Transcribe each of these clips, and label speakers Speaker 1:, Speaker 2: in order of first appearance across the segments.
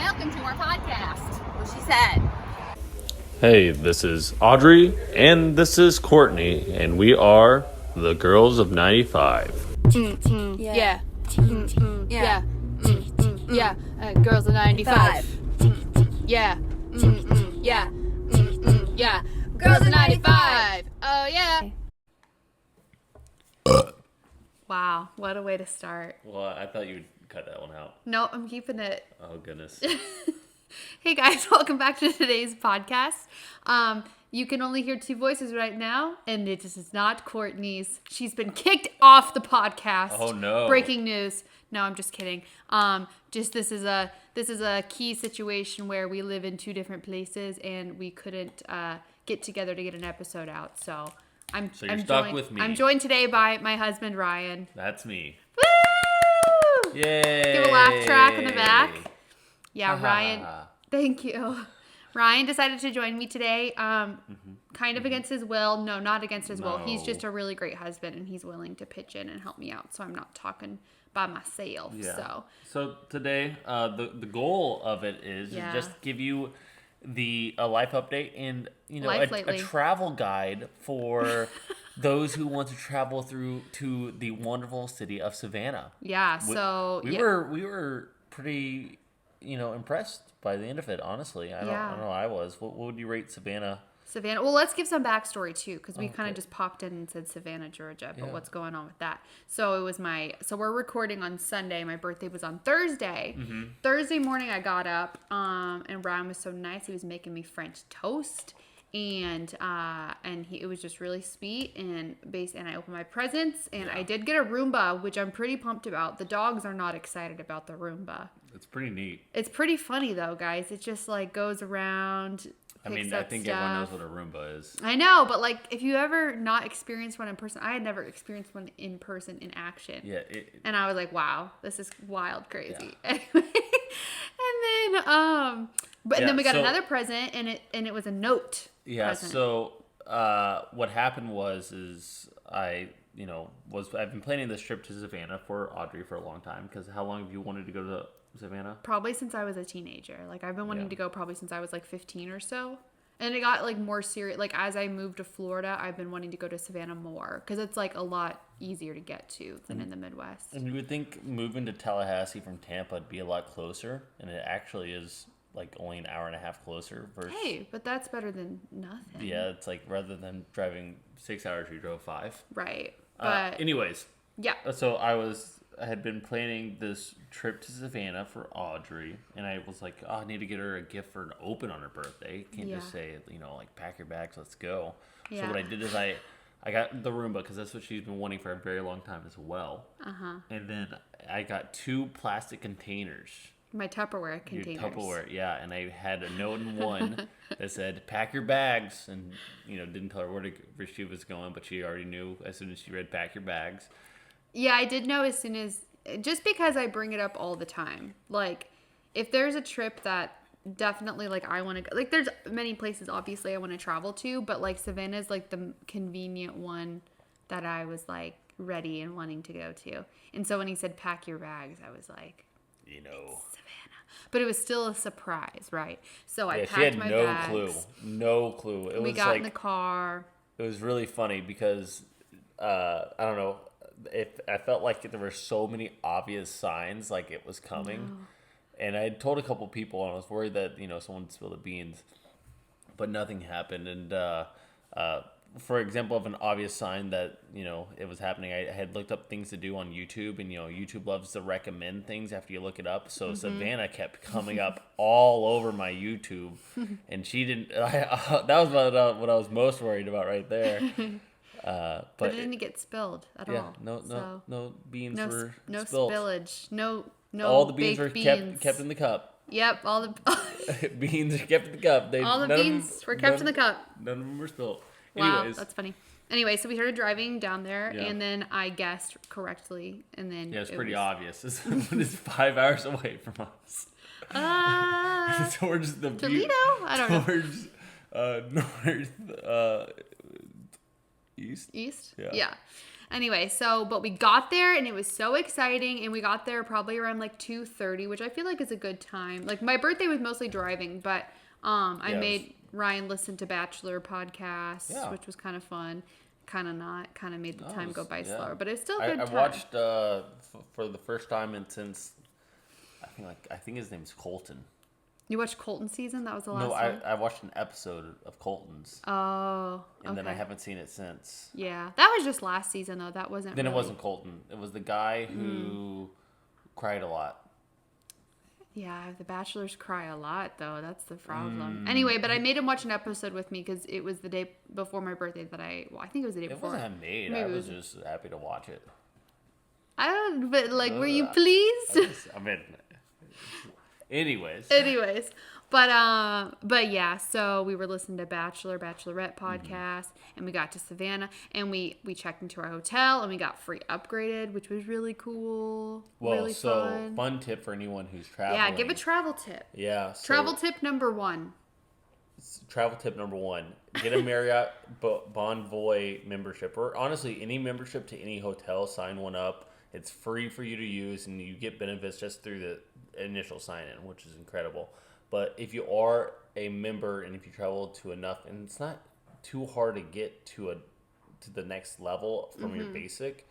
Speaker 1: Welcome to our podcast. What she said.
Speaker 2: Hey, this is Audrey, and this is Courtney, and we are the Girls of 95.
Speaker 3: Yeah. Girls of 95. Yeah. Yeah. Girls of 95. Oh, yeah. Wow, what a way to start.
Speaker 2: Well, I thought you'd cut that one out.
Speaker 3: No, I'm keeping it.
Speaker 2: Oh, goodness.
Speaker 3: Hey guys, welcome back to today's podcast. You can only hear two voices right now, and it is not Courtney's. She's been kicked off the podcast.
Speaker 2: Oh no!
Speaker 3: Breaking news. No, I'm just kidding. This is a key situation where we live in two different places, and we couldn't get together to get an episode out. So I'm
Speaker 2: stuck with me.
Speaker 3: I'm joined today by my husband Ryan.
Speaker 2: That's me.
Speaker 3: Woo!
Speaker 2: Yay!
Speaker 3: Give a laugh track in the back. Yeah, Ryan. Thank you. Ryan decided to join me today, kind of against his will. No, not against his will. He's just a really great husband, and he's willing to pitch in and help me out, so I'm not talking by myself.
Speaker 2: Yeah. So today, the goal of it is to just give you a life update and a travel guide for those who want to travel to the wonderful city of Savannah.
Speaker 3: Yeah.
Speaker 2: We were pretty impressed by the end of it, honestly. I don't know, I was. What would you rate Savannah?
Speaker 3: Savannah. Well, let's give some backstory too, because we kind of just popped in and said Savannah, Georgia, but what's going on with that? So we're recording on Sunday. My birthday was on Thursday. Mm-hmm. Thursday morning I got up, and Ryan was so nice. He was making me French toast, and it was just really sweet, and I opened my presents, and I did get a Roomba, which I'm pretty pumped about. The dogs are not excited about the Roomba.
Speaker 2: It's pretty neat. It's
Speaker 3: pretty funny though, guys. It just goes around. I think
Speaker 2: everyone knows what a Roomba is.
Speaker 3: I know, but if you ever not experienced one in person, I had never experienced one in person in action. Yeah. And I was like, wow, this is wild, crazy. Yeah. Anyway, and then we got another present, and it was a note.
Speaker 2: Yeah. Present. So what happened was I've been planning this trip to Savannah for Audrey for a long time, because how long have you wanted to go to Savannah? Probably
Speaker 3: since I was a teenager. I've been wanting to go probably since I was 15 or so. And it got more serious. As I moved to Florida, I've been wanting to go to Savannah more, because it's a lot easier to get to than in the Midwest.
Speaker 2: And you would think moving to Tallahassee from Tampa would be a lot closer, and it actually is only an hour and a half closer.
Speaker 3: Hey, but that's better than nothing.
Speaker 2: Yeah, it's rather than driving 6 hours, you drove 5.
Speaker 3: Right. But
Speaker 2: anyways.
Speaker 3: Yeah.
Speaker 2: So I had been planning this trip to Savannah for Audrey, and I was like, I need to get her a gift for an open on her birthday. Can't just say, pack your bags, let's go. Yeah. So what I did is I got the Roomba, because that's what she's been wanting for a very long time as well. Uh-huh. And then I got 2 plastic containers.
Speaker 3: My Tupperware containers.
Speaker 2: Your Tupperware, yeah. And I had a note in one that said, pack your bags. And, didn't tell her where she was going, but she already knew as soon as she read pack your bags.
Speaker 3: Yeah, I did know as soon as, just because I bring it up all the time. If there's a trip that definitely, I want to go, there's many places, obviously, I want to travel to, but, Savannah's, the convenient one that I was, ready and wanting to go to. And so when he said, pack your bags, I was like, Savannah. But it was still a surprise, right? So I packed my bags.
Speaker 2: No clue.
Speaker 3: We got in the car.
Speaker 2: It was really funny because, I don't know, I felt like there were so many obvious signs it was coming. No. And I had told a couple people, and I was worried that, someone spilled the beans. But nothing happened. And for example of an obvious sign that, it was happening, I had looked up things to do on YouTube, and, YouTube loves to recommend things after you look it up. So Savannah kept coming up all over my YouTube, and she didn't, that was what I was most worried about right there. But
Speaker 3: it didn't get spilled at all.
Speaker 2: No beans were
Speaker 3: no
Speaker 2: spilled.
Speaker 3: Spillage. No
Speaker 2: all the beans were kept in the cup.
Speaker 3: Yep, all the
Speaker 2: beans are kept in the cup.
Speaker 3: All the beans were kept in the cup.
Speaker 2: None of them were spilled.
Speaker 3: Wow,
Speaker 2: Anyways.
Speaker 3: that's funny. Anyway, so we started driving down there, and then I guessed correctly, and then
Speaker 2: it's pretty obvious. It's 5 hours away from us. Towards the
Speaker 3: Toledo? I don't know.
Speaker 2: Towards north
Speaker 3: East?
Speaker 2: Yeah.
Speaker 3: Yeah. Anyway, but we got there and it was so exciting, and we got there probably around like 2:30, which I feel like is a good time. Like my birthday was mostly driving, but I made Ryan listen to Bachelor podcasts, which was kind of fun. Kind of not. Kind of made the time go by slower, but it's still a good time.
Speaker 2: I watched for the first time since I think his name's Colton.
Speaker 3: You watched Colton season? That was the last
Speaker 2: No,
Speaker 3: one?
Speaker 2: I watched an episode of Colton's.
Speaker 3: Oh,
Speaker 2: and then I haven't seen it since.
Speaker 3: Yeah, that was just last season though. That wasn't.
Speaker 2: Then
Speaker 3: really...
Speaker 2: it wasn't Colton. It was the guy who cried a lot.
Speaker 3: Yeah, the bachelors cry a lot though. That's the problem. Anyway, but I made him watch an episode with me because it was the day before my birthday that I think it was the day before.
Speaker 2: It wasn't made. I was just happy to watch it.
Speaker 3: I don't. But like, were you pleased?
Speaker 2: Anyways.
Speaker 3: But yeah, so we were listening to Bachelorette podcast, and we got to Savannah, and we checked into our hotel, and we got free upgraded, which was really cool.
Speaker 2: Well,
Speaker 3: really
Speaker 2: fun tip for anyone who's traveling.
Speaker 3: Yeah, give a travel tip.
Speaker 2: Yeah.
Speaker 3: Travel tip number 1.
Speaker 2: Travel tip number 1: get a Marriott Bonvoy membership, or honestly any membership to any hotel. Sign one up. It's free for you to use, and you get benefits just through the initial sign-in, which is incredible. But if you are a member and if you travel to enough, and it's not too hard to get to the next level from your basic,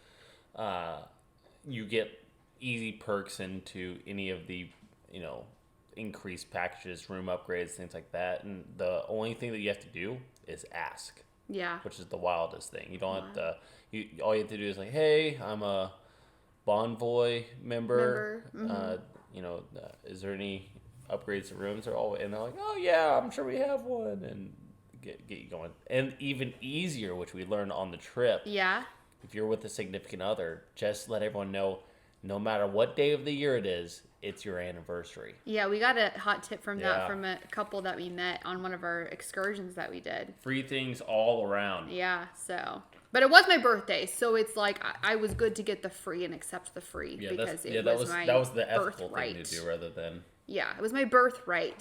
Speaker 2: you get easy perks into any of the, increased packages, room upgrades, things like that. And the only thing that you have to do is ask.
Speaker 3: Yeah.
Speaker 2: Which is the wildest thing. You don't have to. All you have to do is like, hey, I'm a Bonvoy member. Is there any upgrades to rooms? And they're like, oh yeah, I'm sure we have one, and get you going. And even easier, which we learned on the trip.
Speaker 3: Yeah.
Speaker 2: If you're with a significant other, just let everyone know, no matter what day of the year it is, it's your anniversary.
Speaker 3: Yeah, we got a hot tip from that from a couple that we met on one of our excursions that we did.
Speaker 2: Free things all around.
Speaker 3: Yeah, so. But it was my birthday, so it's like I was good to get the free and accept the free because it was my
Speaker 2: that was the ethical
Speaker 3: birthright.
Speaker 2: thing to do rather than.
Speaker 3: Yeah, it was my birthright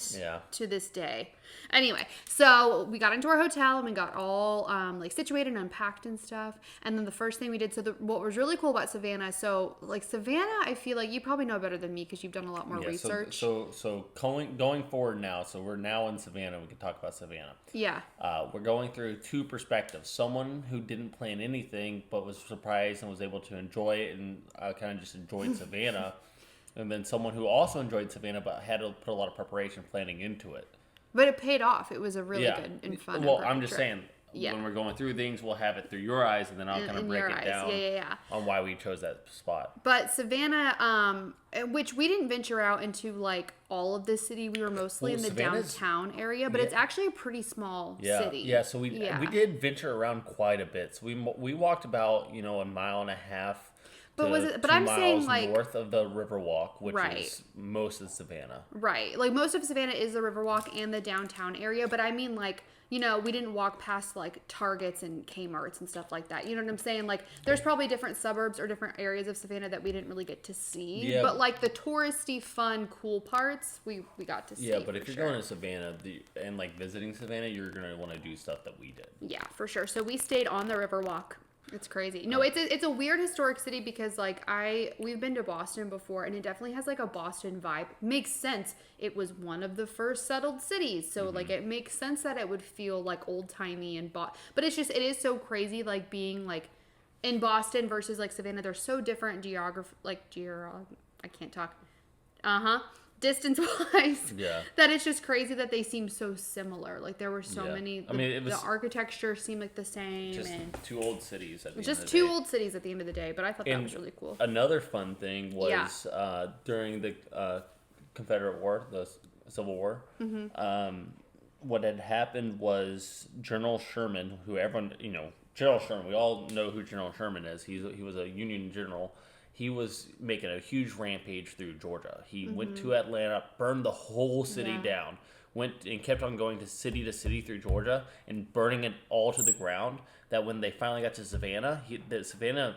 Speaker 3: to this day. Anyway, so we got into our hotel and we got all situated and unpacked and stuff. And then the first thing we did, what was really cool about Savannah, Savannah, I feel like you probably know better than me because you've done a lot more research.
Speaker 2: So going forward now, so we're now in Savannah. We can talk about Savannah.
Speaker 3: Yeah.
Speaker 2: We're going through two perspectives. Someone who didn't plan anything but was surprised and was able to enjoy it and kind of just enjoyed Savannah. And then someone who also enjoyed Savannah but had to put a lot of preparation planning into it.
Speaker 3: But it paid off. It was a really good and fun.
Speaker 2: Well, I'm just saying, when we're going through things, we'll have it through your eyes, and then I'll kind of break it down on why we chose that spot.
Speaker 3: But Savannah, which we didn't venture out into like all of the city. We were mostly in the downtown area, but it's actually a pretty small city.
Speaker 2: Yeah, so we did venture around quite a bit. So we walked about, a mile and a half. But I'm saying like north of the Riverwalk, which is most of Savannah. Right.
Speaker 3: Like most of Savannah is the Riverwalk and the downtown area, but I mean like, we didn't walk past like Targets and Kmart's and stuff like that. You know what I'm saying? Like there's probably different suburbs or different areas of Savannah that we didn't really get to see. Yeah. But like the touristy, fun, cool parts, we got to see.
Speaker 2: Yeah, but if you're going to Savannah and like visiting Savannah, you're going to want to do stuff that we did.
Speaker 3: Yeah, for sure. So we stayed on the Riverwalk. It's crazy. No, it's a weird historic city because like we've been to Boston before and it definitely has like a Boston vibe. Makes sense. It was one of the first settled cities, so like it makes sense that it would feel like old timey and but it is so crazy like being like in Boston versus like Savannah. They're so different I can't talk. Distance-wise, that it's just crazy that they seem so similar. Like there were so many. The architecture seemed like the same.
Speaker 2: Just two old cities.
Speaker 3: Old cities at the end of the day. But I thought that was really cool.
Speaker 2: Another fun thing was during the Confederate War, the Civil War. What had happened was General Sherman, who everyone General Sherman. We all know who General Sherman is. He was a Union general. He was making a huge rampage through Georgia. He went to Atlanta, burned the whole city down, went and kept on going to city through Georgia and burning it all to the ground. That when they finally got to Savannah, the Savannah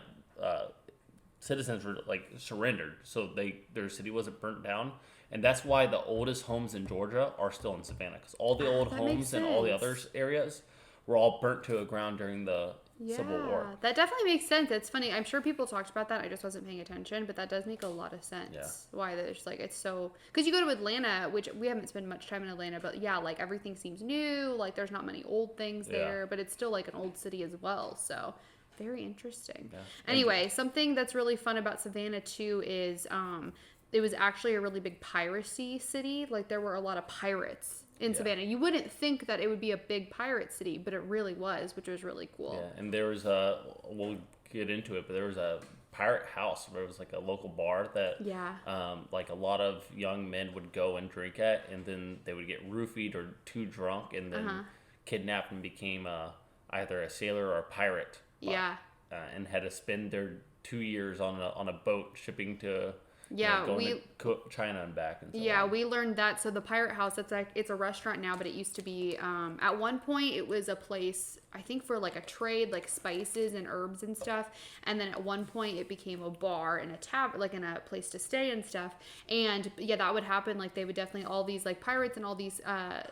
Speaker 2: citizens were like surrendered, so their city wasn't burnt down. And that's why the oldest homes in Georgia are still in Savannah, because all the old homes in all the other areas were all burnt to the ground during the Civil War.
Speaker 3: That definitely makes sense. It's funny. I'm sure people talked about that. I just wasn't paying attention, but that does make a lot of sense.
Speaker 2: Yeah.
Speaker 3: Why there's like, it's so, because you go to Atlanta, which we haven't spent much time in Atlanta, but yeah, like everything seems new. Like there's not many old things there, but it's still like an old city as well. So very interesting. Yeah. Anyway, something that's really fun about Savannah too is it was actually a really big piracy city. Like there were a lot of pirates in Savannah. You wouldn't think that it would be a big pirate city, but it really was, which was really cool.
Speaker 2: Yeah, and there was we'll get into it, but there was a pirate house where it was like a local bar that like a lot of young men would go and drink at, and then they would get roofied or too drunk and then kidnapped and became either a sailor or a pirate. And had to spend their 2 years on a boat shipping to going to China and back. And so on.
Speaker 3: We learned that. So the Pirate House, it's a restaurant now, but it used to be, at one point it was a place, I think for like a trade, like spices and herbs and stuff. And then at one point it became a bar and a tavern, like in a place to stay and stuff. And yeah, that would happen. Like they would definitely, all these like pirates and all these,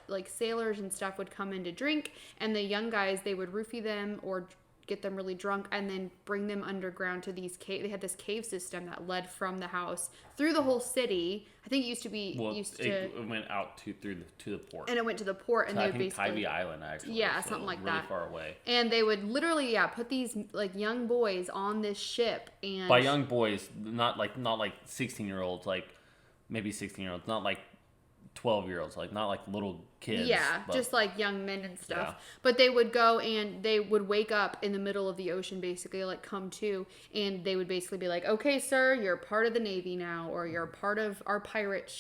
Speaker 3: like sailors and stuff would come in to drink. And the young guys, they would roofie them or get them really drunk and then bring them underground to these cave. They had this cave system that led from the house through the whole city. I think it used to be
Speaker 2: it went out to the port,
Speaker 3: and it went to the port, and
Speaker 2: so
Speaker 3: they
Speaker 2: would
Speaker 3: basically
Speaker 2: Tybee Island actually,
Speaker 3: something like
Speaker 2: really
Speaker 3: that,
Speaker 2: far away.
Speaker 3: And they would literally put these like young boys on this ship, and
Speaker 2: by young boys, not like 16-year-olds, like maybe 16-year-olds, not like 12-year-olds, like not like little kids.
Speaker 3: But just like young men and stuff. But they would go and they would wake up in the middle of the ocean, basically, like come to, and they would basically be like, okay, sir, you're part of the Navy now, or you're part of our pirate,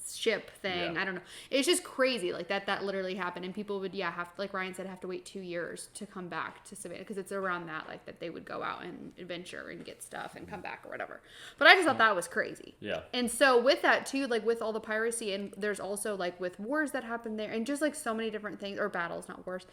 Speaker 3: ship thing. I don't know. It's just crazy like that literally happened, and people would have, like Ryan said, have to wait 2 years to come back to Savannah, because it's around that, like, that they would go out and adventure and get stuff and come back or whatever. But I just thought that was crazy. And so with that too, like with all the piracy, and there's also like with wars that happen there, and just like so many different things, or battles, not wars.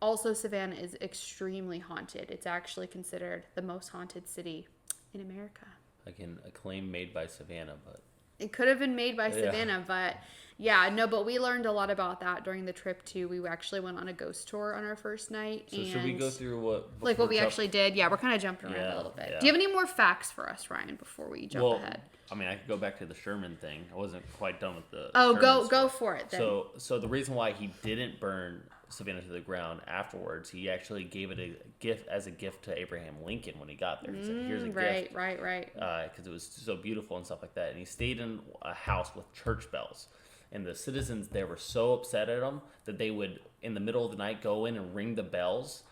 Speaker 3: Also Savannah is extremely haunted. It's actually considered the most haunted city in America.
Speaker 2: Again, a claim made by Savannah, but
Speaker 3: it could have been made by Savannah, but but we learned a lot about that during the trip too. We actually went on a ghost tour on our first night.
Speaker 2: So should we go through what
Speaker 3: we actually did? Yeah, we're kind of jumping around a little bit. Do you have any more facts for us, Ryan, before we jump ahead?
Speaker 2: I mean, I could go back to the Sherman thing. I wasn't quite done with the
Speaker 3: go for it then.
Speaker 2: So the reason why he didn't burn Savannah to the ground afterwards, he actually gave it as a gift to Abraham Lincoln when he got there. He said, here's a gift. Right. Because it was so beautiful and stuff like that. And he stayed in a house with church bells. And the citizens there were so upset at him that they would, in the middle of the night, go in and ring the bells.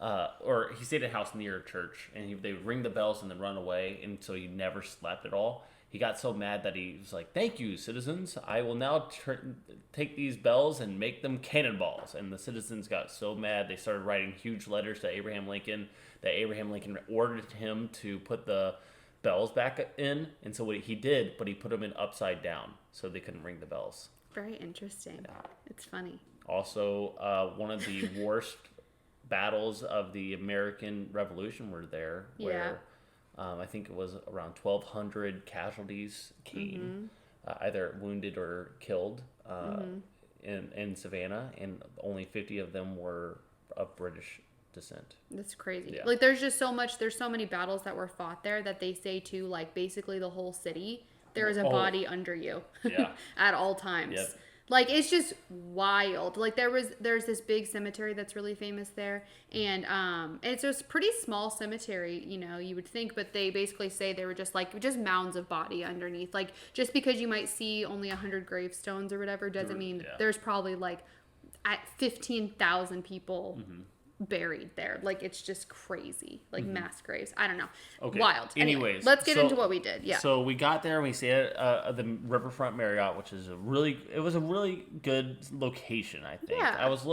Speaker 2: Or he stayed in a house near a church, and they would ring the bells and then run away. And so he never slept at all. He got so mad that he was like, thank you, citizens. I will now take these bells and make them cannonballs. And the citizens got so mad, they started writing huge letters to Abraham Lincoln, that Abraham Lincoln ordered him to put the bells back in. And so what he did, but he put them in upside down so they couldn't ring the bells.
Speaker 3: Very interesting. It's funny.
Speaker 2: Also, one of the worst battles of the American Revolution were there, where I think it was around 1,200 casualties came, either wounded or killed in Savannah, and only 50 of them were of British descent.
Speaker 3: That's crazy. Like there's so many battles that were fought there that they say too, like basically the whole city, there is a body under you at all times. Like, it's just wild. Like, there's this big cemetery that's really famous there. And it's a pretty small cemetery, you would think. But they basically say they were just mounds of body underneath. Like, just because you might see only 100 gravestones or whatever doesn't mean there's probably, like, at 15,000 people buried there. Like, it's just crazy. Like, mass graves. I don't know.
Speaker 2: Okay.
Speaker 3: Wild.
Speaker 2: Anyways,
Speaker 3: let's get into what we did.
Speaker 2: So we got there and we stayed at the Riverfront Marriott, which is a really good location, I think. I was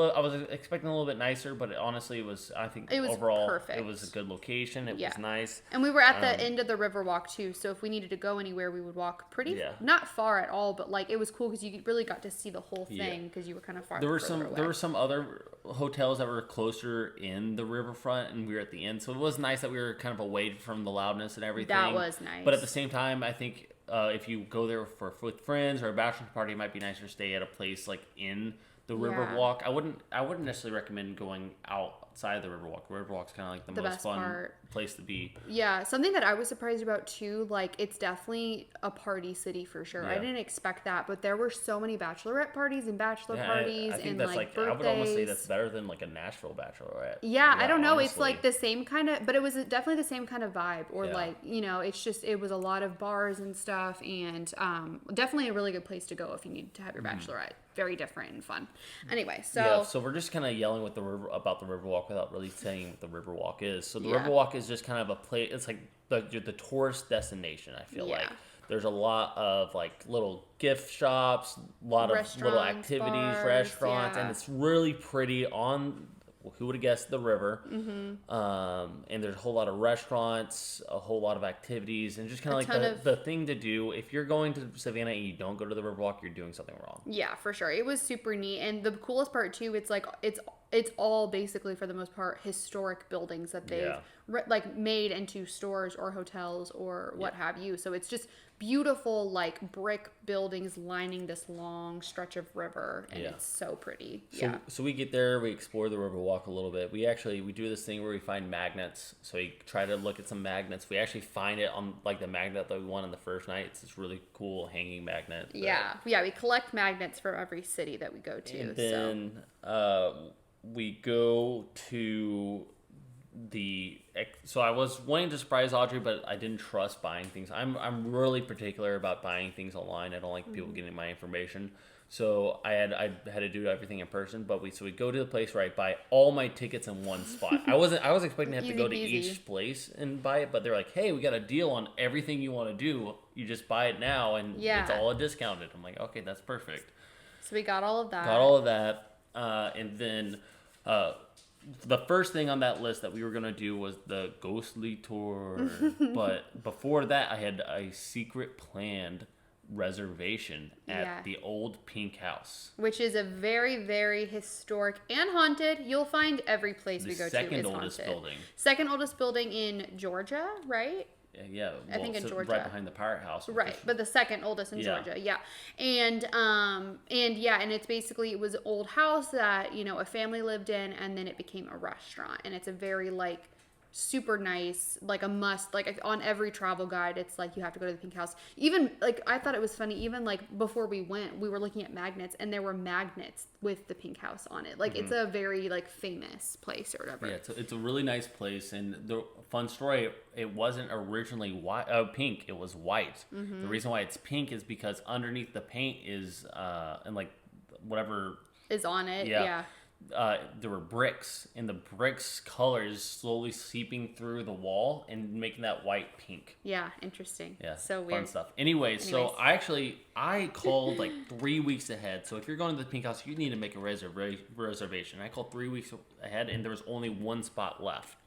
Speaker 2: expecting a little bit nicer, but honestly it was overall perfect. It was a good location. It was nice.
Speaker 3: And we were at the end of the river walk too, so if we needed to go anywhere we would walk not far at all, but like it was cool because you really got to see the whole thing because you were kind of far. There
Speaker 2: were some other hotels that were closer in the riverfront, and we were at the end, so it was nice that we were kind of away from the loudness and everything.
Speaker 3: That was nice.
Speaker 2: But at the same time, I think if you go there with friends or a bachelor party, it might be nicer to stay at a place like in The Riverwalk, I wouldn't necessarily recommend going outside the Riverwalk. The Riverwalk's kind of like the most fun place to be.
Speaker 3: Yeah, something that I was surprised about too, like it's definitely a party city for sure. I didn't expect that, but there were so many bachelorette parties and bachelor parties
Speaker 2: I think
Speaker 3: and
Speaker 2: that's
Speaker 3: like
Speaker 2: I would
Speaker 3: birthdays.
Speaker 2: almost say that's better than like a Nashville bachelorette.
Speaker 3: Yeah, I don't know.
Speaker 2: Honestly.
Speaker 3: It's like the same kind of, but it was definitely the same kind of vibe. Or like, you know, it's just, it was a lot of bars and stuff, and definitely a really good place to go if you need to have your bachelorette. Very different and fun. Anyway, so
Speaker 2: we're just kind of yelling with about the Riverwalk without really saying what the Riverwalk is. So the Riverwalk is just kind of a place. It's like the tourist destination. I feel like there's a lot of like little gift shops, a lot of little activities, bars, restaurants, and it's really pretty on. Who would have guessed the river? And there's a whole lot of restaurants, a whole lot of activities, and just kind of like the thing to do. If you're going to Savannah and you don't go to the Riverwalk, you're doing something wrong. Yeah,
Speaker 3: for sure. It was super neat, and the coolest part too, it's like it's all basically for the most part historic buildings that they've like made into stores or hotels or what have you. So it's just beautiful like brick buildings lining this long stretch of river, and it's so pretty.
Speaker 2: So we get there, we explore the Riverwalk a little bit. We do this thing where we find magnets. So we try to look at some magnets. We actually find it on like the magnet that we won on the first night. It's this really cool hanging magnet.
Speaker 3: We collect magnets from every city that we go to.
Speaker 2: And then we go to so I was wanting to surprise Audrey, but I didn't trust buying things. I'm really particular about buying things online. I don't like people getting my information. So I had to do everything in person, but we go to the place where I buy all my tickets in one spot. I was expecting to have to go to each place and buy it, but they're like, "Hey, we got a deal on everything you want to do. You just buy it now, and it's all discounted." I'm like, "Okay, that's perfect."
Speaker 3: So we got all of that.
Speaker 2: And then the first thing on that list that we were going to do was the ghostly tour. But before that, I had a secret planned reservation at the old Pink House,
Speaker 3: which is a very, very historic and haunted. You'll find every place we go to is
Speaker 2: second oldest
Speaker 3: haunted.
Speaker 2: Building.
Speaker 3: Second oldest building in Georgia, right?
Speaker 2: Yeah,
Speaker 3: I think in Georgia,
Speaker 2: right behind the Pirate House,
Speaker 3: right? But the second oldest in Georgia, and it's basically, it was an old house that a family lived in, and then it became a restaurant, and it's a very like super nice, like a must, like on every travel guide, it's like you have to go to the Pink House. Even like I thought it was funny, even like before we went, we were looking at magnets, and there were magnets with the Pink House on it. Like it's a very like famous place or whatever.
Speaker 2: Yeah, it's a really nice place, and the fun story, it wasn't originally pink, it was white. The reason why it's pink is because underneath the paint is and like whatever
Speaker 3: is on it,
Speaker 2: there were bricks, and the bricks color is slowly seeping through the wall and making that white pink.
Speaker 3: Yeah, interesting.
Speaker 2: Yeah,
Speaker 3: so
Speaker 2: fun
Speaker 3: weird
Speaker 2: stuff. Anyways, so I called like 3 weeks ahead. So if you're going to the Pink House, you need to make a reservation. I called 3 weeks ahead, and there was only one spot left.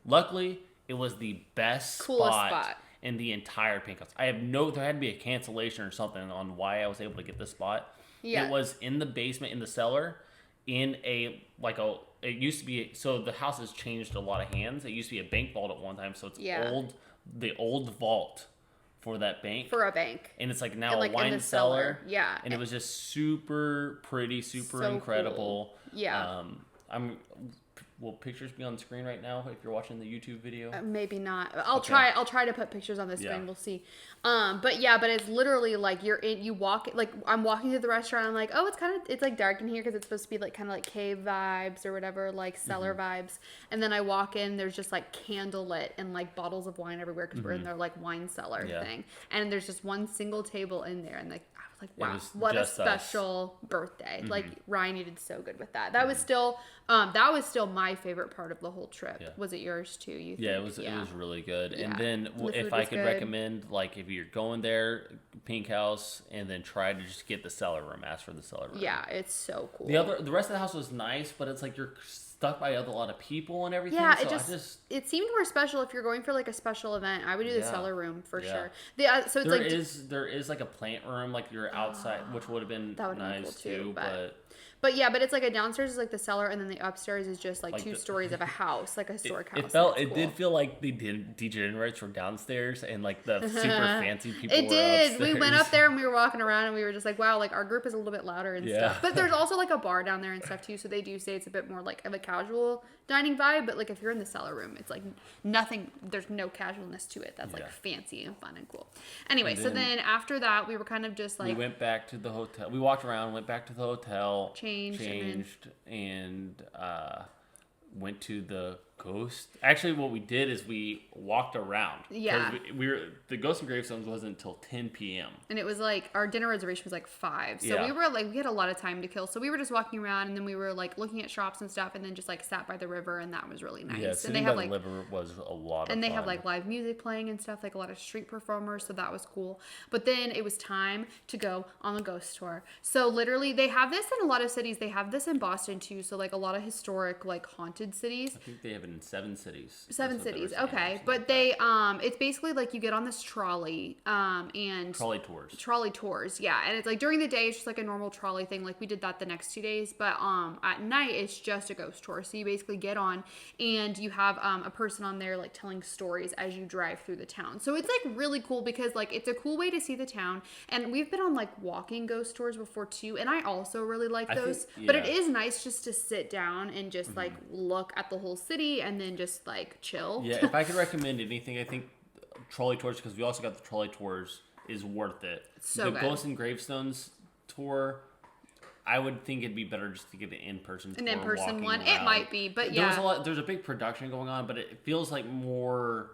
Speaker 2: Luckily, it was the coolest spot in the entire Pink House. there had to be a cancellation or something on why I was able to get this spot. It was in the basement, in the cellar. It used to be, so the house has changed a lot of hands. It used to be a bank vault at one time, so it's the old vault for that bank.
Speaker 3: For a bank.
Speaker 2: And it's like now a wine cellar.
Speaker 3: Yeah.
Speaker 2: And it was just super pretty, super incredible.
Speaker 3: Cool. Yeah.
Speaker 2: Will pictures be on the screen right now if you're watching the YouTube video?
Speaker 3: Maybe not. I'll try to put pictures on the screen. We'll see. But it's literally like you walk, like I'm walking through the restaurant. I'm like, oh, it's like dark in here because it's supposed to be like kind of like cave vibes or whatever, like cellar vibes. And then I walk in, there's just like candlelit and like bottles of wine everywhere because we're in their like wine cellar thing. And there's just one single table in there, and like I was like, wow, what a special birthday. Like Ryan, you did so good with that. That was still my favorite part of the whole trip. Was it yours too? You think?
Speaker 2: It was really good. And then if I could recommend, like if you're going there, Pink House, and then try to just get the cellar room. Ask for the cellar room.
Speaker 3: Yeah, it's so cool.
Speaker 2: The rest of the house was nice, but it's like you're stuck by a lot of people and everything.
Speaker 3: Yeah,
Speaker 2: So
Speaker 3: it seemed more special if you're going for like a special event. I would do the cellar room for sure. So it's
Speaker 2: there is like a plant room, like you're outside, which would have been nice too,
Speaker 3: But it's like a downstairs is like the cellar, and then the upstairs is just like two stories of a house, like a historic house.
Speaker 2: It did feel like the degenerates were downstairs and like the super fancy people
Speaker 3: It
Speaker 2: were
Speaker 3: did.
Speaker 2: upstairs.
Speaker 3: We went up there and we were walking around and we were just like, wow, like our group is a little bit louder and stuff. But there's also like a bar down there and stuff too, so they do say it's a bit more like of a casual dining vibe. But like if you're in the cellar room, it's like nothing. There's no casualness to it. That's like fancy and fun and cool. Anyway, so then after that, we were kind of just like
Speaker 2: we went back to the hotel. We walked around, went back to the hotel,
Speaker 3: changed
Speaker 2: and went to the ghost. Actually, what we did is we walked around.
Speaker 3: Yeah.
Speaker 2: We were the Ghost and Gravestones wasn't until 10 p.m.
Speaker 3: And it was like our dinner reservation was like 5. So we had a lot of time to kill. So we were just walking around, and then we were like looking at shops and stuff, and then just like sat by the river, and that was really nice.
Speaker 2: Yeah,
Speaker 3: and they have like
Speaker 2: the river was a lot of fun.
Speaker 3: And they have like live music playing and stuff, like a lot of street performers, so that was cool. But then it was time to go on the ghost tour. So literally they have this in a lot of cities. They have this in Boston too. So like a lot of historic like haunted cities.
Speaker 2: I think they have it in 7 cities.
Speaker 3: 7 cities, okay. But they it's basically like you get on this trolley and trolley tours, yeah. And it's like during the day it's just like a normal trolley thing, like we did that the next 2 days, but at night it's just a ghost tour. So you basically get on and you have a person on there like telling stories as you drive through the town. So it's like really cool because like it's a cool way to see the town. And we've been on like walking ghost tours before too, and I also really like those. But it is nice just to sit down and just like look at the whole city and then just like chill.
Speaker 2: Yeah, if I could recommend anything, I think trolley tours, because we also got the trolley tours, is worth it.
Speaker 3: So
Speaker 2: the
Speaker 3: good.
Speaker 2: Ghosts and Gravestones tour, I would think it'd be better just to get an in-person tour.
Speaker 3: An in-person one.
Speaker 2: Around.
Speaker 3: It might be, but yeah.
Speaker 2: There's a big production going on, but it feels like more...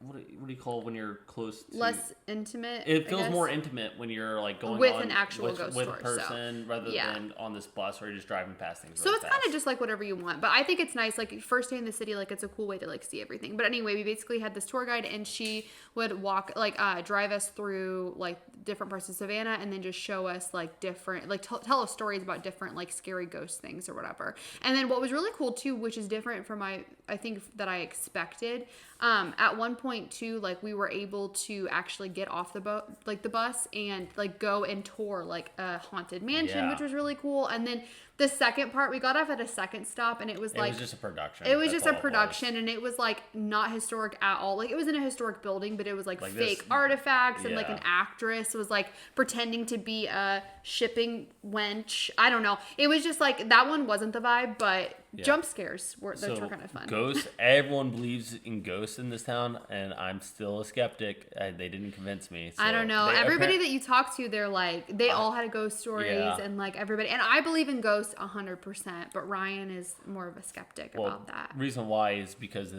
Speaker 2: What do you call when you're close to...
Speaker 3: Less intimate,
Speaker 2: It feels more intimate when you're like going
Speaker 3: with
Speaker 2: on
Speaker 3: an actual ghost
Speaker 2: with
Speaker 3: tour,
Speaker 2: a person rather than on this bus where you're just driving past things.
Speaker 3: So it's kind of just like whatever you want. But I think it's nice. Like first day in the city, like it's a cool way to like see everything. But anyway, we basically had this tour guide and she would drive us through like different parts of Savannah and then just show us like different, like tell us stories about different like scary ghost things or whatever. And then what was really cool too, which is different from I think that I expected, at one point too, like we were able to actually get off the bus and like go and tour like a haunted mansion, which was really cool. And then the second part, we got off at a second stop, and it was just
Speaker 2: a production.
Speaker 3: It was just a production, and it was like not historic at all. Like it was in a historic building, but it was like fake artifacts, and like an actress was like pretending to be a shipping wench. I don't know. It was just like that one wasn't the vibe, but jump scares were kind of fun.
Speaker 2: Ghosts. Everyone believes in ghosts in this town, and I'm still a skeptic. They didn't convince me. So
Speaker 3: I don't know. Everybody that you talk to, they're like they all had ghost stories, and like everybody. And I believe in ghosts 100%, but Ryan is more of a skeptic about that.
Speaker 2: Reason why is because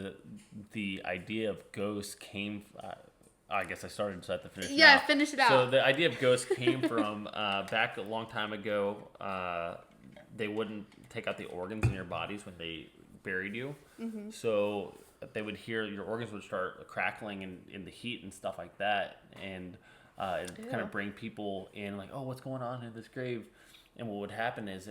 Speaker 2: the idea of ghosts came. I guess I started so I have to finish.
Speaker 3: Yeah, finish it out.
Speaker 2: So the idea of ghosts came from back a long time ago. They wouldn't take out the organs in your bodies when they buried you. Mm-hmm. So they would hear your organs would start crackling in the heat and stuff like that, and it kind of bring people in like, oh, what's going on in this grave? And what would happen is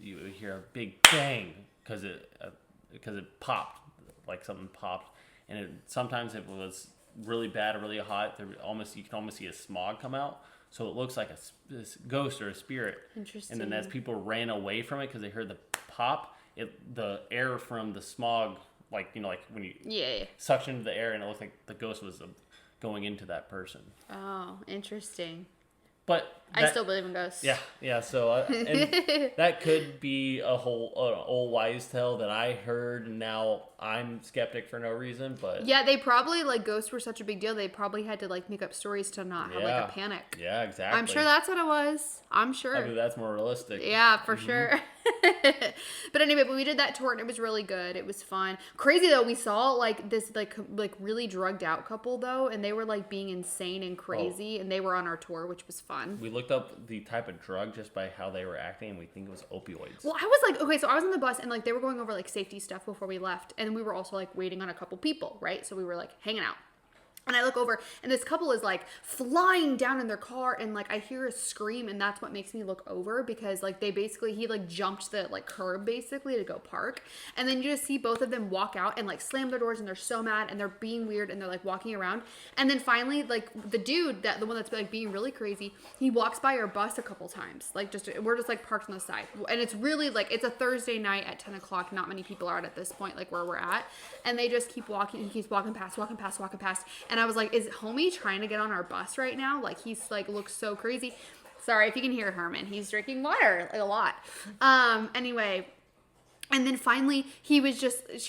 Speaker 2: you would hear a big bang because it popped, like something popped, and sometimes it was really bad or really hot. You can almost see a smog come out, so it looks like this ghost or a spirit.
Speaker 3: Interesting.
Speaker 2: And then as people ran away from it because they heard the pop, the air from the smog, like when you suction the air, and it looked like the ghost was going into that person.
Speaker 3: Oh, interesting.
Speaker 2: But
Speaker 3: I still believe in ghosts.
Speaker 2: Yeah. So and that could be a whole old wise tale that I heard, and now I'm skeptic for no reason. But
Speaker 3: yeah, they probably like ghosts were such a big deal. They probably had to like make up stories to not have like a panic.
Speaker 2: Yeah, exactly.
Speaker 3: I'm sure that's what it was. I'm sure.
Speaker 2: I mean, that's more realistic.
Speaker 3: Yeah, for sure. But anyway, we did that tour and it was really good. It was fun. Crazy though, we saw like this like really drugged out couple though, and they were like being insane and crazy, and they were on our tour, which was fun.
Speaker 2: We looked up the type of drug just by how they were acting, and we think it was opioids.
Speaker 3: Well, I was like, okay, so I was on the bus and like they were going over like safety stuff before we left, and we were also like waiting on a couple people, right? So we were like hanging out. And I look over, and this couple is like flying down in their car, and like I hear a scream, and that's what makes me look over, because like he like jumped the like curb basically to go park, and then you just see both of them walk out and like slam their doors, and they're so mad, and they're being weird, and they're like walking around, and then finally like the dude, the one that's like being really crazy, he walks by our bus a couple times, like we're just like parked on the side, and it's really like it's a Thursday night at 10 o'clock, not many people are out at this point, like where we're at, and they just keep walking, he keeps walking past. And I was like, is homie trying to get on our bus right now? Like, he's like, looks so crazy. Sorry if you can hear Herman. He's drinking water, like a lot. Anyway, and then finally she was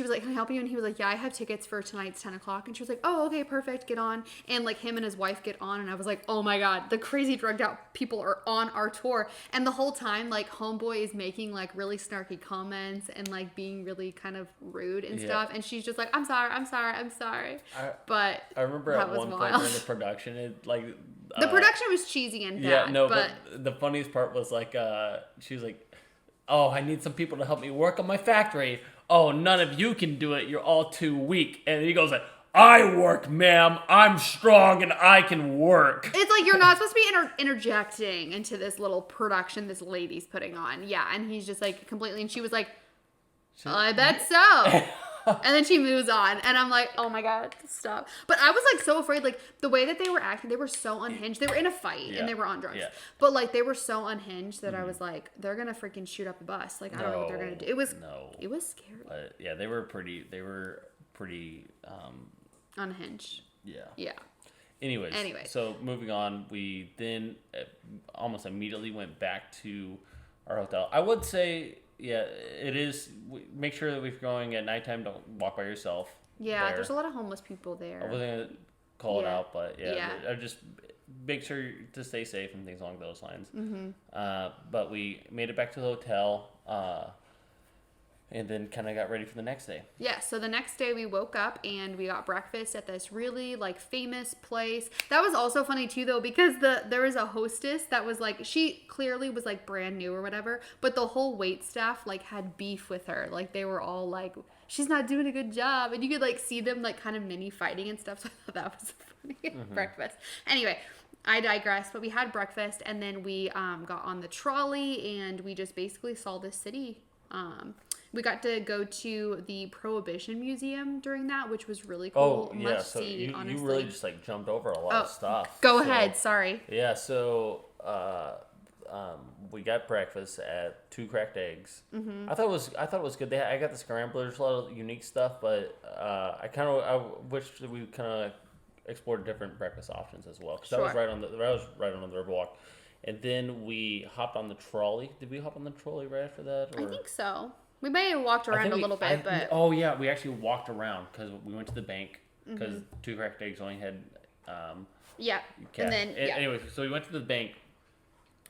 Speaker 3: like, can I help you? And he was like, yeah, I have tickets for tonight's 10 o'clock. And she was like, oh, okay, perfect. Get on. And like him and his wife get on. And I was like, oh my God, the crazy drugged out people are on our tour. And the whole time, like homeboy is making like really snarky comments and like being really kind of rude and stuff. And she's just like, I'm sorry. But
Speaker 2: I remember at one point during the production, it like...
Speaker 3: the production was cheesy and bad.
Speaker 2: Yeah, no, but the funniest part was like, she was like, oh, I need some people to help me work on my factory. Oh, none of you can do it. You're all too weak. And he goes like, I work, ma'am. I'm strong and I can work.
Speaker 3: It's like you're not supposed to be interjecting into this little production this lady's putting on. Yeah, and he's just like completely, and she was like, I bet so. And then she moves on, and I'm like, oh my God, stop. But I was like so afraid, like the way that they were acting, they were so unhinged. They were in a fight and they were on drugs. Yeah. But like they were so unhinged that I was like, they're gonna freaking shoot up the bus. Like I don't know what they're gonna do. It was scary.
Speaker 2: Yeah, they were pretty
Speaker 3: unhinged.
Speaker 2: Yeah.
Speaker 3: Yeah.
Speaker 2: Anyways, so moving on, we then almost immediately went back to our hotel. I would say, yeah, it is. Make sure that if you're going at nighttime, don't walk by yourself.
Speaker 3: Yeah, there's a lot of homeless people there.
Speaker 2: I wasn't gonna call it out, but I just make sure to stay safe and things along those lines. Mm-hmm. But we made it back to the hotel, and then kind of got ready for the next day. Yeah,
Speaker 3: so the next day we woke up and we got breakfast at this really like famous place. That was also funny too though, because there was a hostess that was like, she clearly was like brand new or whatever, but the whole wait staff like had beef with her. Like they were all like, she's not doing a good job. And you could like see them like kind of mini fighting and stuff. So I thought that was funny. Breakfast. Anyway, I digress, but we had breakfast and then we got on the trolley and we just basically saw the city. We got to go to the Prohibition Museum during that, which was really cool.
Speaker 2: Oh, yeah. So you really just like jumped over a lot of stuff.
Speaker 3: Go ahead. Sorry.
Speaker 2: Yeah. So we got breakfast at 2 cracked eggs. Mm-hmm. I thought it was good. I got the scramblers, a lot of unique stuff, but I wish we kind of explored different breakfast options as well. Because that was right on the Riverwalk. And then we hopped on the trolley. Did we hop on the trolley right after that? Or?
Speaker 3: I think so. We may have walked around a little bit, but...
Speaker 2: Oh, yeah. We actually walked around because we went to the bank because 2 cracked eggs only had...
Speaker 3: yeah. Cash. And then...
Speaker 2: Anyway, so we went to the bank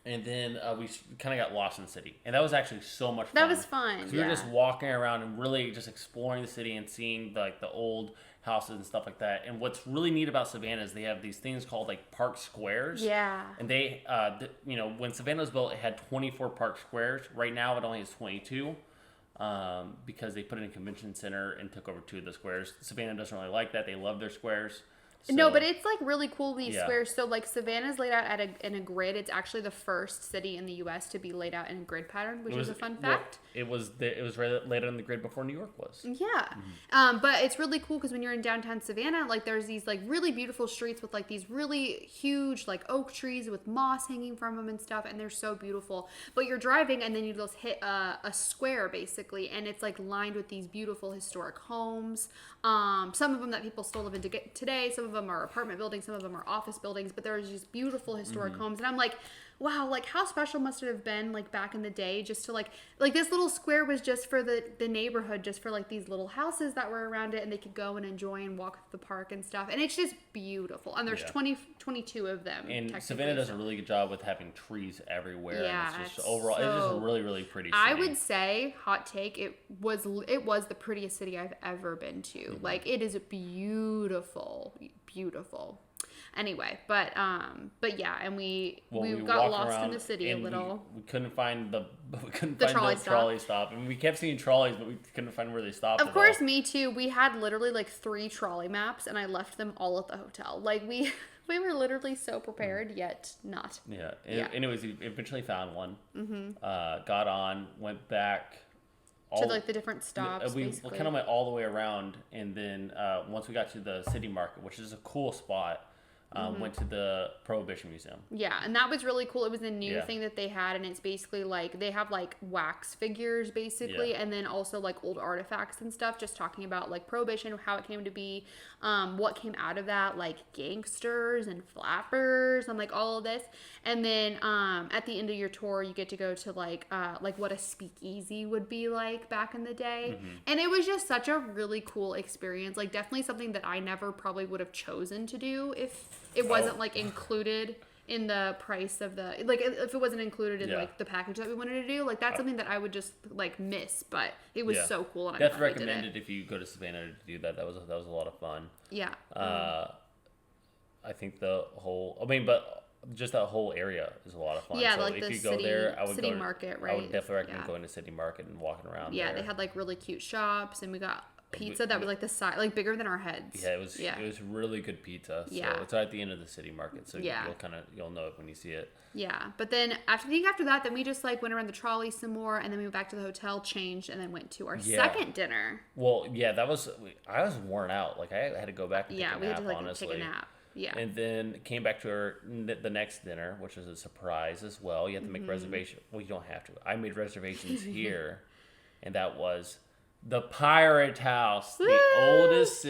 Speaker 2: and then we kind of got lost in the city. And that was actually so much fun.
Speaker 3: That was fun,
Speaker 2: We were just walking around and really just exploring the city and seeing like the old houses and stuff like that. And what's really neat about Savannah is they have these things called like park squares.
Speaker 3: Yeah.
Speaker 2: And they, when Savannah was built, it had 24 park squares. Right now, it only has 22. Because they put it in a convention center and took over 2 of the squares. Savannah doesn't really like that. They love their squares. So,
Speaker 3: no, but it's like really cool, these squares. So like Savannah's laid out in a grid. It's actually the first city in the U.S. to be laid out in a grid pattern, which is a fun fact.
Speaker 2: It was laid out on the grid before New York was.
Speaker 3: Yeah. Mm-hmm. But it's really cool because when you're in downtown Savannah, like there's these like really beautiful streets with like these really huge like oak trees with moss hanging from them and stuff, and they're so beautiful. But you're driving and then you just hit a square basically, and it's like lined with these beautiful historic homes. Some of them that people still live in today. Some of them are apartment buildings. Some of them are office buildings. But there's these beautiful historic homes, and I'm like, wow, like how special must it have been like back in the day just to like this little square was just for the neighborhood, just for like these little houses that were around it, and they could go and enjoy and walk the park and stuff, and it's just beautiful. And there's 22 of them. And
Speaker 2: Savannah does a really good job with having trees everywhere. Yeah, and it's just overall it's just a really, really pretty city.
Speaker 3: I would say, hot take, it was the prettiest city I've ever been to. Like it is beautiful. Anyway, but yeah, and we got
Speaker 2: walked
Speaker 3: lost in
Speaker 2: around
Speaker 3: the city a
Speaker 2: and
Speaker 3: little.
Speaker 2: We couldn't find the
Speaker 3: trolley
Speaker 2: stop, and we kept seeing trolleys, but we couldn't find where they stopped.
Speaker 3: Of course, me too. We had literally like 3 trolley maps, and I left them all at the hotel. Like we were literally so prepared, yet not.
Speaker 2: Yeah. Anyways, we eventually found one. Got on, went back.
Speaker 3: To like the different stops.
Speaker 2: We
Speaker 3: basically.
Speaker 2: kind of went all the way around, and then once we got to the city market, which is a cool spot, went to the Prohibition Museum.
Speaker 3: Yeah, and that was really cool. It was a new thing that they had, and it's basically like they have like wax figures basically, and then also like old artifacts and stuff, just talking about like Prohibition, how it came to be, what came out of that, like gangsters and flappers and like all of this. And then at the end of your tour, you get to go to like what a speakeasy would be like back in the day. And it was just such a really cool experience. Like definitely something that I never probably would have chosen to do if it wasn't like included in the price of the, like if it wasn't included in like the package that we wanted to do. Like that's something that I would just like miss, but it was so cool. And
Speaker 2: definitely recommend it if you go to Savannah to do that. That was a lot of fun.
Speaker 3: Yeah.
Speaker 2: I think just that whole area is a lot of fun.
Speaker 3: Yeah,
Speaker 2: so
Speaker 3: like
Speaker 2: if
Speaker 3: the
Speaker 2: you go there, I would
Speaker 3: city
Speaker 2: go
Speaker 3: market, right?
Speaker 2: I would definitely recommend going to city market and walking around.
Speaker 3: Yeah,
Speaker 2: there.
Speaker 3: they had like really cute shops, and we got pizza that was like the size, like bigger than our heads.
Speaker 2: Yeah, it was really good pizza. So it's at the end of the city market, so you'll know it when you see it. Yeah,
Speaker 3: but then after that, then we just like went around the trolley some more, and then we went back to the hotel, changed, and then went to our second dinner.
Speaker 2: Well, I was worn out. Like I had to go back and take a nap.
Speaker 3: We had to like
Speaker 2: honestly.
Speaker 3: take a nap. Yeah.
Speaker 2: And then came back to the next dinner, which was a surprise as well. You have to make reservations. Well, you don't have to. I made reservations here, and that was the Pirate House, the oldest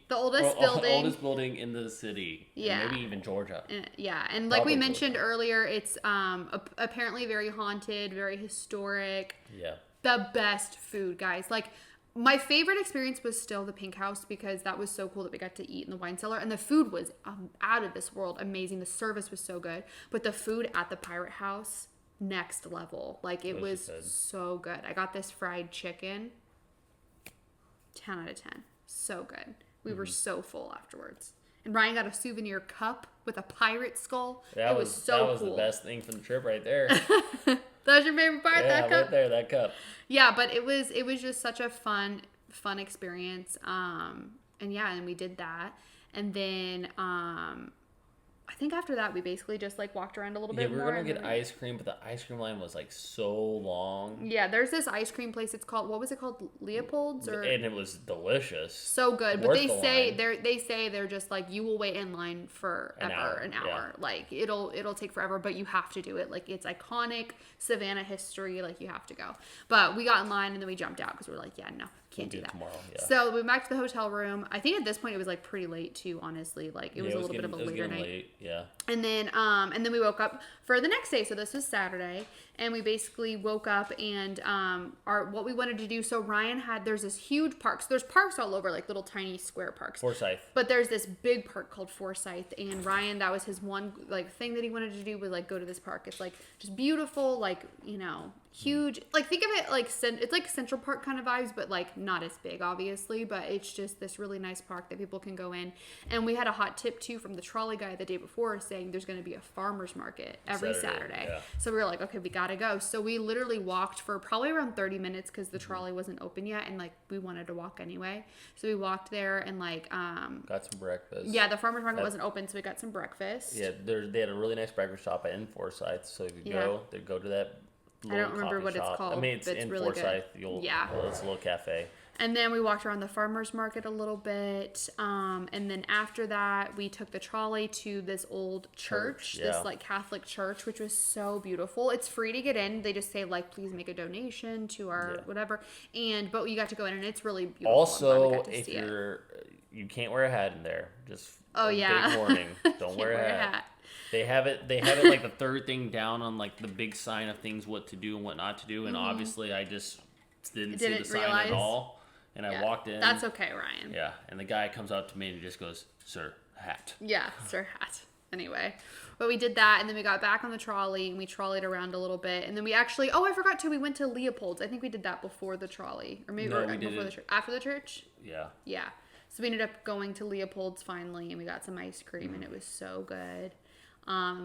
Speaker 2: building in the city.
Speaker 3: Yeah.
Speaker 2: Maybe even Georgia.
Speaker 3: And like we mentioned earlier, it's apparently very haunted, very historic.
Speaker 2: Yeah.
Speaker 3: The best food, guys. Like, my favorite experience was still the Pink House because that was so cool that we got to eat in the wine cellar. And the food was out of this world amazing. The service was so good. But the food at the Pirate House, next level. Like, it was so good. I got this fried chicken. 10 out of 10. So good. We were so full afterwards. And Ryan got a souvenir cup with a pirate skull. It was so cool. That was
Speaker 2: the best thing from the trip right there.
Speaker 3: That was your favorite part, that cup?
Speaker 2: Yeah, right there, that cup.
Speaker 3: Yeah, but it was just such a fun experience. And we did that. And then I think after that we basically just like walked around a little bit more.
Speaker 2: Yeah, we were gonna get ice cream, but the ice cream line was like so long.
Speaker 3: Yeah, there's this ice cream place. It's called, what was it called? Leopold's? And
Speaker 2: it was delicious.
Speaker 3: So good. But they say they're just like, you will wait in line forever, an hour. Yeah. Like it'll take forever, but you have to do it. Like it's iconic Savannah history. Like you have to go. But we got in line and then we jumped out because we were like, yeah, no. Can't do that
Speaker 2: tomorrow. Yeah.
Speaker 3: So we went back to the hotel room. I think at this point it was like pretty late too, honestly. Like it was a little bit of a later night.
Speaker 2: Late. Yeah.
Speaker 3: And then we woke up for the next day. So this was Saturday, and we basically woke up and what we wanted to do. So Ryan there's this huge park. So there's parks all over, like little tiny square parks.
Speaker 2: Forsyth.
Speaker 3: But there's this big park called Forsyth, and Ryan, that was his one like thing that he wanted to do was like go to this park. It's like just beautiful, like huge. Like think of it like it's like Central Park kind of vibes, but like not as big, obviously. But it's just this really nice park that people can go in. And we had a hot tip too from the trolley guy the day before saying there's going to be a farmer's market every Saturday. Yeah. So we were like, okay, we gotta go. So we literally walked for probably around 30 minutes because the trolley wasn't open yet, and like we wanted to walk anyway. So we walked there and like
Speaker 2: got some breakfast.
Speaker 3: Yeah, the farmer's market wasn't open, so we got some breakfast.
Speaker 2: Yeah, they had a really nice breakfast shop in Forsyth, so if you go to that.
Speaker 3: I don't remember what it's called.
Speaker 2: I mean, it's in
Speaker 3: really
Speaker 2: Forsyth.
Speaker 3: Good.
Speaker 2: It's a little cafe.
Speaker 3: And then we walked around the farmer's market a little bit. And then after that, we took the trolley to this old church, this like Catholic church, which was so beautiful. It's free to get in. They just say like, please make a donation to our whatever. But you got to go in, and it's really beautiful.
Speaker 2: Also, if you can't wear a hat in there, just big warning. Don't wear a hat. They have it like the third thing down on like the big sign of things what to do and what not to do, and obviously I just didn't see the sign at all, and I walked in.
Speaker 3: That's okay, Ryan.
Speaker 2: Yeah, and the guy comes up to me and he just goes, "Sir, hat."
Speaker 3: Yeah, sir, hat. Anyway, but we did that, and then we got back on the trolley and we trolleyed around a little bit, and then we actually I forgot to, we went to Leopold's. I think we did that before the trolley, or maybe
Speaker 2: we did
Speaker 3: before the church, after the church.
Speaker 2: Yeah.
Speaker 3: Yeah. So we ended up going to Leopold's finally, and we got some ice cream, and it was so good.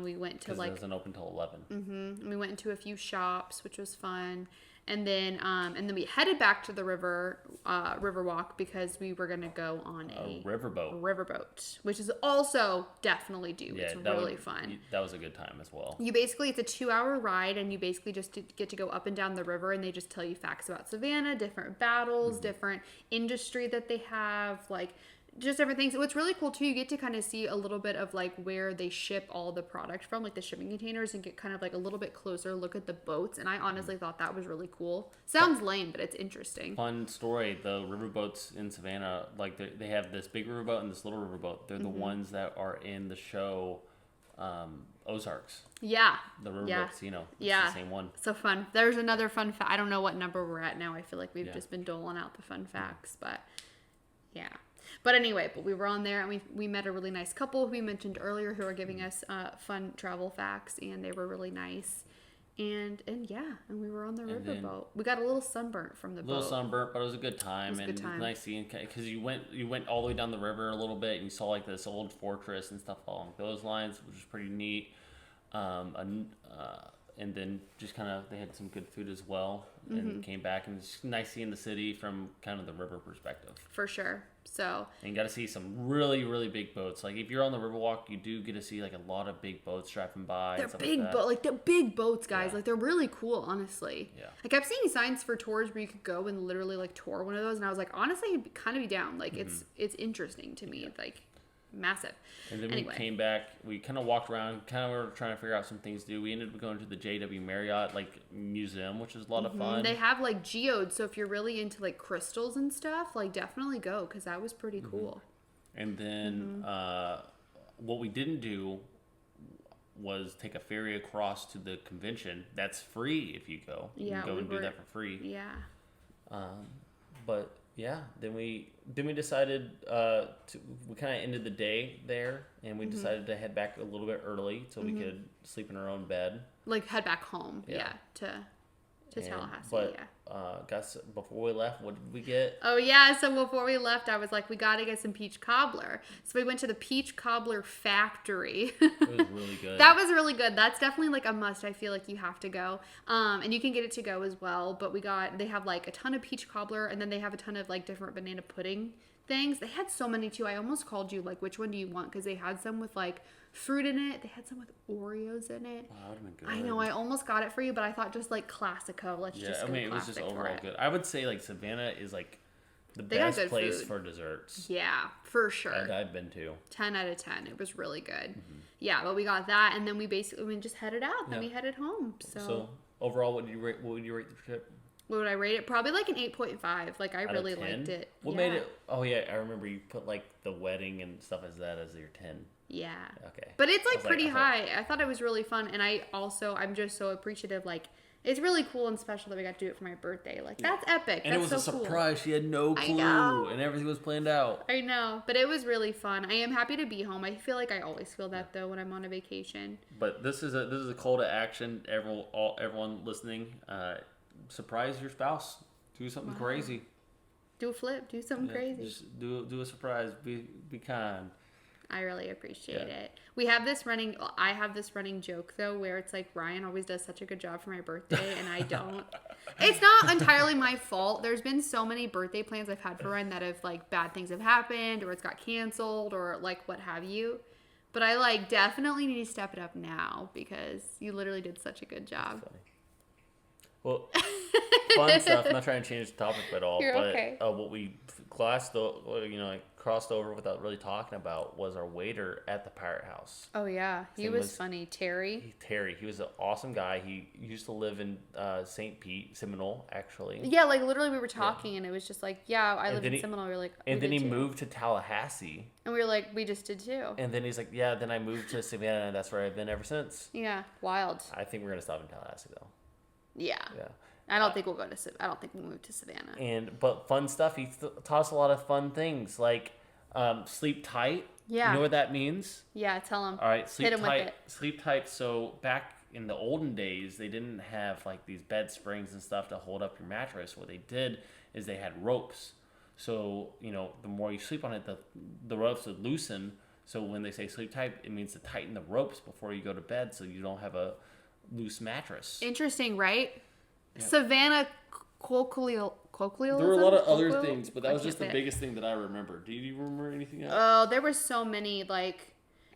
Speaker 3: We went to like...
Speaker 2: it doesn't open till 11.
Speaker 3: Mm-hmm. We went into a few shops, which was fun. And then we headed back to the river walk because we were going to go on a riverboat, which is also definitely due. Yeah, it's really fun.
Speaker 2: That was a good time as well.
Speaker 3: It's a 2-hour ride, and you basically just get to go up and down the river, and they just tell you facts about Savannah, different battles, different industry that they have, like just different things. What's really cool too, you get to kind of see a little bit of like where they ship all the product from, like the shipping containers, and get kind of like a little bit closer look at the boats. And I honestly thought that was really cool. Sounds lame, but it's interesting.
Speaker 2: Fun story. The riverboats in Savannah, like they have this big riverboat and this little riverboat. They're the ones that are in the show Ozarks.
Speaker 3: Yeah.
Speaker 2: The riverboats, you know. It's the same one.
Speaker 3: So fun. There's another fun fact. I don't know what number we're at now. I feel like we've just been doling out the fun facts, but yeah. But anyway, we were on there, and we met a really nice couple who we mentioned earlier who are giving us fun travel facts, and they were really nice. And we were on the riverboat. We got a little sunburnt from the boat.
Speaker 2: A little sunburnt, but it was a good time. It was nice seeing, because you went all the way down the river a little bit, and you saw like this old fortress and stuff along those lines, which was pretty neat. And then just kind of, they had some good food as well, and came back, and it's nice seeing the city from kind of the river perspective.
Speaker 3: For sure. So.
Speaker 2: And you got to see some really, really big boats. Like if you're on the Riverwalk, you do get to see like a lot of big boats driving by.
Speaker 3: They're big they're big boats, guys.
Speaker 2: Yeah.
Speaker 3: Like they're really cool, honestly.
Speaker 2: Yeah.
Speaker 3: I kept seeing signs for tours where you could go and literally like tour one of those, and I was like, honestly, I'd kind of be down. Like it's interesting to me. Like. Massive.
Speaker 2: And then we came back, we kind of walked around, kind of were trying to figure out some things to do. We ended up going to the JW Marriott like museum, which was a lot of fun.
Speaker 3: They have like geodes, so if you're really into like crystals and stuff, like definitely go, because that was pretty cool.
Speaker 2: And then what we didn't do was take a ferry across to the convention. That's free if you go. You can go and do that for free.
Speaker 3: Yeah.
Speaker 2: But yeah, then we decided we kind of ended the day there, and we decided to head back a little bit early so we could sleep in our own bed.
Speaker 3: Like head back home, to Tallahassee.
Speaker 2: But guys, before we left, what did we get?
Speaker 3: Oh yeah, so before we left, I was like, we got to get some peach cobbler. So we went to the peach cobbler factory.
Speaker 2: It was really good.
Speaker 3: That was really good. That's definitely like a must. I feel like you have to go. And you can get it to go as well. But they have like a ton of peach cobbler, and then they have a ton of like different banana pudding things. They had so many too. I almost called you like, which one do you want? Because they had some with like fruit in it. They had some with Oreos in it.
Speaker 2: Wow, that would have been good.
Speaker 3: I know. I almost got it for you, but I thought just like Classico. Let's just go
Speaker 2: it was just overall good. I would say like Savannah is like the best place for desserts.
Speaker 3: Yeah, for sure.
Speaker 2: I've been to.
Speaker 3: 10 out of 10. It was really good. Yeah, but we got that, and then we just headed out. Then we headed home. So
Speaker 2: overall, what would you rate the trip?
Speaker 3: What would I rate it? Probably like an 8.5. Like I really liked it.
Speaker 2: What made it? Oh yeah, I remember you put like the wedding and stuff as your 10.
Speaker 3: Yeah.
Speaker 2: Okay.
Speaker 3: But it's like pretty high. I thought it was really fun, and I'm just so appreciative. Like it's really cool and special that we got to do it for my birthday. Like that's epic.
Speaker 2: And
Speaker 3: that's
Speaker 2: it was
Speaker 3: so
Speaker 2: a surprise.
Speaker 3: Cool.
Speaker 2: She had no clue, and everything was planned out.
Speaker 3: I know, but it was really fun. I am happy to be home. I feel like I always feel that though when I'm on a vacation.
Speaker 2: But this is a call to action. Everyone listening, surprise your spouse. Do something crazy.
Speaker 3: Do a flip. Do something crazy.
Speaker 2: Just do a surprise. Be kind.
Speaker 3: I really appreciate it. I have this running joke though, where it's like Ryan always does such a good job for my birthday, and I don't. It's not entirely my fault. There's been so many birthday plans I've had for Ryan that have like bad things have happened, or it's got canceled, or like what have you. But I like definitely need to step it up now because you literally did such a good job.
Speaker 2: Well, fun stuff. I'm not trying to change the topic at all,
Speaker 3: You're
Speaker 2: but
Speaker 3: okay.
Speaker 2: What we crossed over without really talking about was our waiter at the Pirate House.
Speaker 3: Oh yeah, he was funny. Terry,
Speaker 2: he was an awesome guy. He used to live in St. Pete, Seminole, actually.
Speaker 3: Yeah, like literally we were talking, and it was just like, I live in Seminole. We were like,
Speaker 2: and then he moved to Tallahassee.
Speaker 3: And we were like, we just did too.
Speaker 2: And then he's like, yeah, then I moved to Savannah, and that's where I've been ever since.
Speaker 3: Yeah, wild.
Speaker 2: I think we're gonna stop in Tallahassee though.
Speaker 3: Yeah. I don't think we'll move to Savannah.
Speaker 2: But fun stuff. He taught us a lot of fun things like sleep tight.
Speaker 3: Yeah.
Speaker 2: You know what that means?
Speaker 3: Yeah, tell him.
Speaker 2: All right, sleep
Speaker 3: Hit him
Speaker 2: tight.
Speaker 3: with it.
Speaker 2: Sleep tight. So back in the olden days, they didn't have like these bed springs and stuff to hold up your mattress. What they did is they had ropes. So, the more you sleep on it, the ropes would loosen. So when they say sleep tight, it means to tighten the ropes before you go to bed so you don't have a loose mattress.
Speaker 3: Interesting, right?
Speaker 2: Yeah.
Speaker 3: Savannah colloquialism?
Speaker 2: There were a lot of other things, but that was just the biggest thing that I remember. Do you remember anything else?
Speaker 3: Oh, there were so many,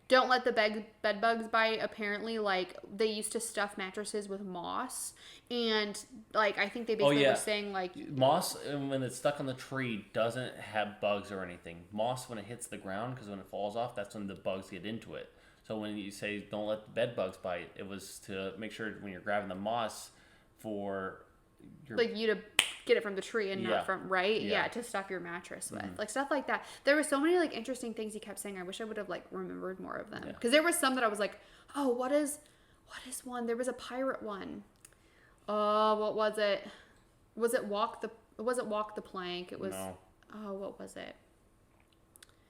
Speaker 3: don't let the bed bugs bite. Apparently, they used to stuff mattresses with moss. And, I think they basically were saying,
Speaker 2: moss, when it's stuck on the tree, doesn't have bugs or anything. Moss, when it hits the ground, because when it falls off, that's when the bugs get into it. So when you say don't let the bed bugs bite, it was to make sure when you're grabbing the moss for your...
Speaker 3: you to get it from the tree and not from, right? Yeah, to stuff your mattress with. Stuff like that. There were so many, interesting things he kept saying. I wish I would have, remembered more of them. Because there were some that I was like, oh, what is one? There was a pirate one. What was it? Was it Walk the Plank? It was...
Speaker 2: No.
Speaker 3: Oh, what was it?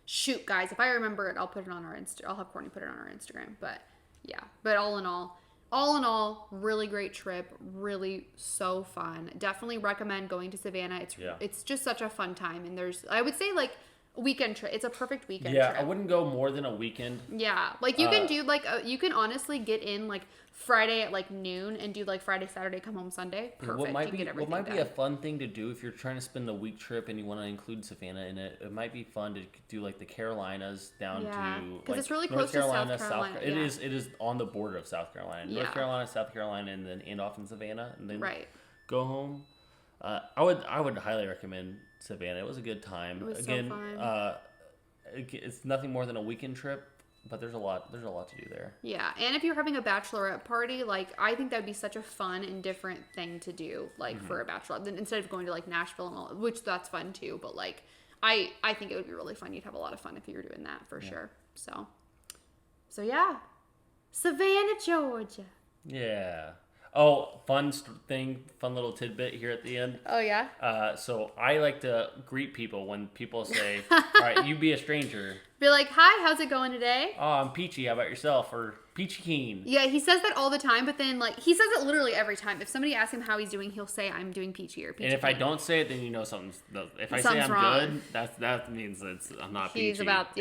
Speaker 3: Shoot, guys. If I remember it, I'll put it on our I'll have Courtney put it on our Instagram. But, yeah. But all in all, really great trip. Really so fun. Definitely recommend going to Savannah. It's just such a fun time. And I would say weekend trip. It's a perfect weekend trip.
Speaker 2: Yeah, I wouldn't go more than a weekend.
Speaker 3: Yeah. You can do you can honestly get in Friday at noon and do Friday, Saturday, come home Sunday. Perfect.
Speaker 2: What might be a fun thing to do if you're trying to spend a week trip and you want to include Savannah in it, it might be fun to do the Carolinas down to
Speaker 3: because it's really
Speaker 2: North
Speaker 3: close
Speaker 2: Carolina,
Speaker 3: to South Carolina.
Speaker 2: It is on the border of South Carolina. North Carolina, South Carolina, and then end off in Savannah, and then go home. I would highly recommend Savannah. It was a good time.
Speaker 3: It was so fun.
Speaker 2: It's nothing more than a weekend trip, but there's a lot to do there. Yeah,
Speaker 3: and if you're having a bachelorette party, I think that would be such a fun and different thing to do, for a bachelorette, instead of going to Nashville and all, which that's fun too. But I think it would be really fun. You'd have a lot of fun if you were doing that for sure. So yeah, Savannah, Georgia.
Speaker 2: Yeah. Oh, fun little tidbit here at the end.
Speaker 3: Oh, yeah?
Speaker 2: So I like to greet people when people say, all right, you be a stranger.
Speaker 3: Be like, hi, how's it going today?
Speaker 2: Oh, I'm Peachy. How about yourself? Or Peachy Keen.
Speaker 3: Yeah, he says that all the time, but then, he says it literally every time. If somebody asks him how he's doing, he'll say, I'm doing Peachy or Peachy
Speaker 2: And if
Speaker 3: Keen.
Speaker 2: I don't say it, then you know something's... If I say I'm
Speaker 3: wrong.
Speaker 2: good, that means I'm not Peachy.
Speaker 3: He's not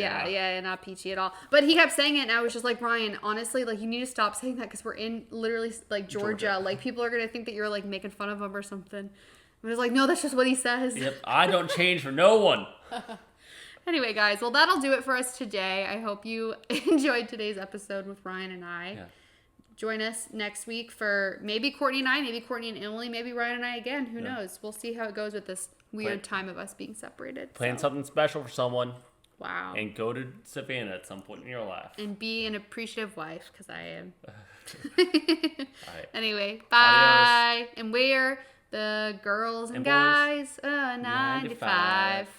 Speaker 3: Peachy at all. But he kept saying it, and I was just like, Ryan, honestly, you need to stop saying that, because we're in, literally, Georgia. People are going to think that you're, making fun of him or something. I was like, no, that's just what he says.
Speaker 2: Yep, I don't change for no one.
Speaker 3: Anyway, guys, well, that'll do it for us today. I hope you enjoyed today's episode with Ryan and I. Yeah. Join us next week for maybe Courtney and I, maybe Courtney and Emily, maybe Ryan and I again. Who knows? We'll see how it goes with this weird time of us being separated.
Speaker 2: Plan something special for someone.
Speaker 3: Wow.
Speaker 2: And go to Savannah at some point in your life.
Speaker 3: And be an appreciative wife, because I am.
Speaker 2: All right.
Speaker 3: Anyway, bye.
Speaker 2: Adios.
Speaker 3: And we're the girls and guys 95.